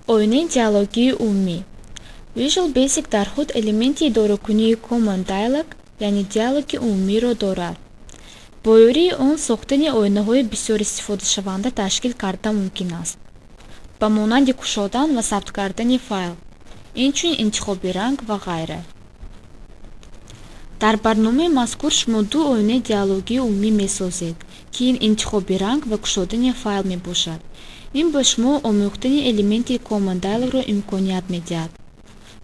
Oyunun диалоги умumi. Visual Basic дар худ элементи дорокунии Common Dialog, яъне диалоги умумиро дорад. Бо ёрии он сохтани оинаҳои бисёр истифодашаванда ташкил карда мумкин аст, ба монанди кушодан ва сабт кардани файл, инчунин интихоби ранг ва ғайра. Дар барномаи мазкур шумо ду оинаи диалогии умумӣ месозед, ки ин интихоби ранг ва кушодани файл мебошад. ин ба шумо омӯхтани элементи Common Dialog-ро имконият медиҳад.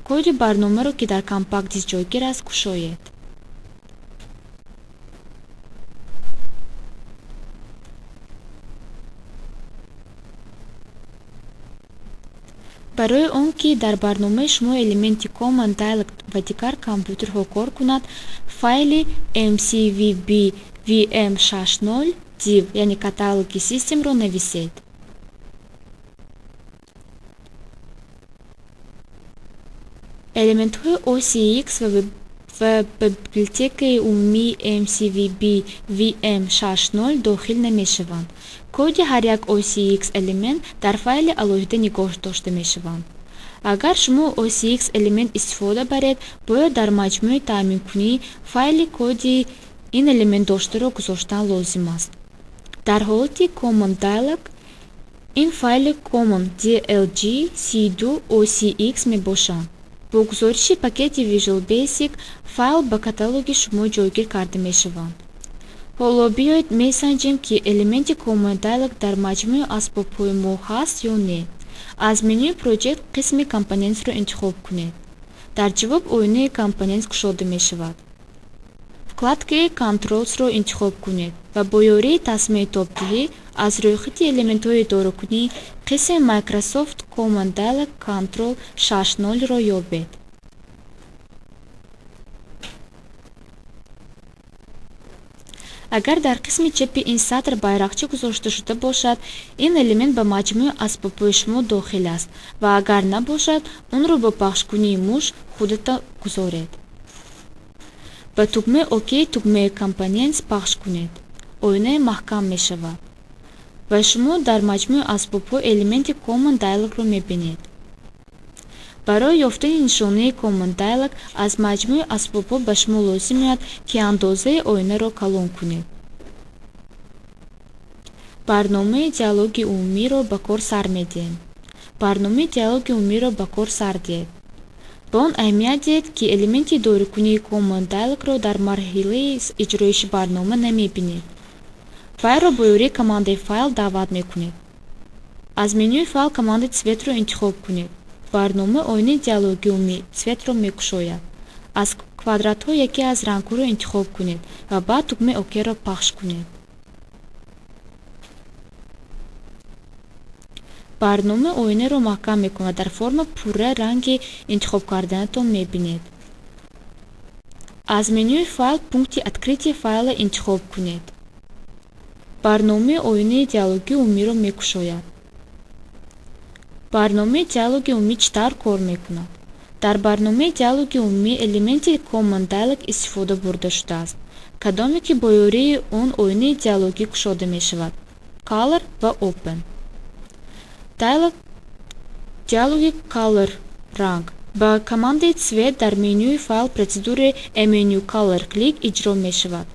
Коди барномаро, ки дар компакт дист ҷойгир аст, кушоед. барои он ки дар барномаи шумо элементи Common Dialog ва дигар компютерҳо кор кунад, файли mcvb vm60 div яъне каталоги системро нависед. элементҳои OCX ва библиотекаи умумии mcvb vm60 дохил намешаванд. коди ҳар як OCX элемент дар файли алоҳида нигоҳ дошта мешаванд. агар шумо OCX элемент истифода баред, бояд дар маҷмӯи таъминкунии файли коди ин элемент доштаро гузоштан лозим аст. дар ҳолати Common Dialog ин файли common dlg c2 ocx мебошанд. бо гузориши пакети Visual Basic файл ба каталоги шумо ҷойгир карда мешаванд. ҳоло биёед месанҷем, ки элементи Common Dialog дар маҷмӯи асбобҳои мо ҳаст ё не. аз менюи проҷект қисми Componentsро интихоб кунед. дар ҷавоб оинаи Components кушода мешавад. вкладкаи Controlsро интихоб кунед ва бо ёрии тасмаи тобдиҳӣ аз рӯйхати элементҳои дорокунии қисми Microsoft Common Dialog Control 6.0-ро ёбед. агар дар қисми чепи ин сатр байрақча гузошта шуда бошад, ин элемент ба маҷмӯи асбобҳои шумо дохил аст ва агар набошад, онро бо пахшкунии муш худата гузоред. ба тугмаи ОК тугмаи Components пахш кунед. оинаи маҳкам мешавад ва шумо дар маҷмӯи асбобҳо элементи Common Dialog-ро мебинед. барои ёфтани нишонаи Common Dialog аз маҷмӯи асбобҳо ба шумо лозим меояд, ки андозаи оинаро калон кунед. барномаи диалоги умумиро ба кор сар медиҳем. барномаи диалоги умумиро ба кор сар диҳед. ба он аҳамият диҳед, ки элементи дорикунии Common Dialog-ро дар марҳилаи иҷроиши барнома намебинед. файлро бо ёрии командаи файл даъват мекунед. аз менюи файл командаи цветро интихоб кунед. барнома оинаи диалоги умумӣ цветро мекушояд. аз квадратҳо яке аз рангҳоро интихоб кунед ва баъд тугмаи ОК-ро пахш кунед. барнома оинаро маҳкам мекунад. дар форма пурра ранги интихоб карданатон мебинед. аз менюи файл пункти открытие файла интихоб кунед. барномаи оинаи диалоги умумиро мекушояд. барномаи диалоги умумӣ чӣ тавр кор мекунад? дар барномаи диалоги умумӣ элементи Common Dialog истифода бурда шудааст, кадоме ки бо ёрии он оинаи диалогӣ кушода мешавад: Color ва Open. диалоги Color ранг ба командаи цвет дар менюи файл процедураи menu color click иҷро мешавад.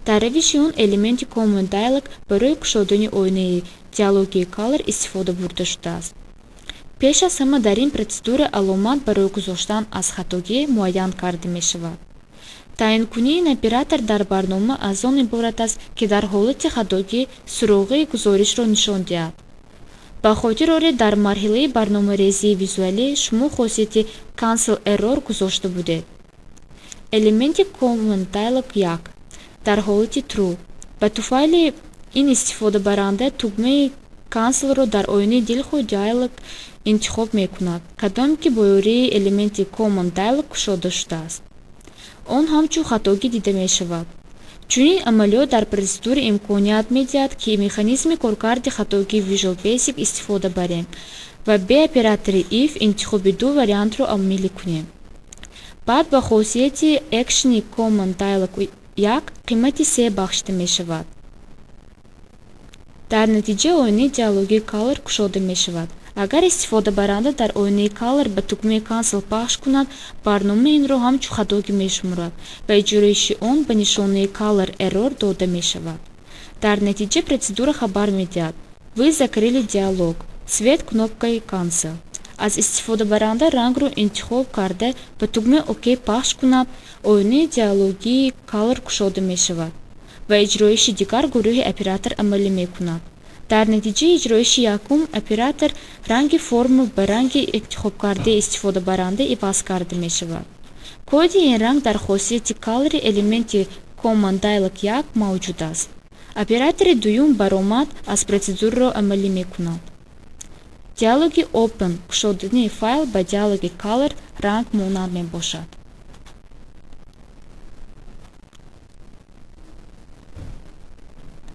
дар равиши он элементи Common Dialog барои кушодани оинаи диалоги Color истифода бурда шудааст. пеш аз ҳама дар ин процедура аломат барои гузоштан аз хатогӣ муайян карда мешавад. таъйинкунии ин оператор дар барнома аз он иборат аст, ки дар ҳолати хатогӣ суроғии гузоришро нишон диҳад. ба хотир оред, дар марҳилаи барномарезии визуалӣ шумо хосияти Cancel Error гузошта будед. элементи Common Dialog 1 дар ҳолати True. ба туфайли ин истифодабаранда тугмаи Cancel-ро дар оинаи Дилхоҳ Dialog интихоб мекунад, кадоме ки бо ёрии элементи Common Dialog кушода шудааст. он ҳамчун хатогӣ дида мешавад. чунин амалиёт дар процедура имконият медиҳад, ки механизми коркарди хатогии Visual Basic истифода барем ва бе оператори if интихоби ду вариантро амалӣ кунем. баъд ба хосияти экшени Common Dialog 1 қимати 3 бахшида мешавад. дар натиҷа оинаи диалоги Color кушода мешавад. Агар истифодабаранда дар оинаи Color ба тугмаи Cancel пахш кунад, барномаи инро ҳамчун хатогӣ мешуморад ва иҷроиши он ба нишонаи Color Error дода мешавад. Дар натиҷа процедура хабар медиҳад: вы закрили диалог, цвет кнопкаи Cancel. Аз истифодабаранда рангро интихоб карда ба тугмаи OK пахш кунад, оинаи диалогии Color кушода мешавад ва иҷроиши дигар гурӯҳи оператор амалӣ мекунад. Дар натиҷаи иҷроиши якум, оператор ранги форма ба ранги интихобкардаи истифодабаранда иваз карда мешавад. Коди ин ранг дар хосияти Color-и элементи Command Dialog 1 мавҷуд аст. Оператори дуюм баромад аз процедураро амалӣ мекунад. Диалоги Open кушодани файл ба диалоги Color ранг монанд мебошад.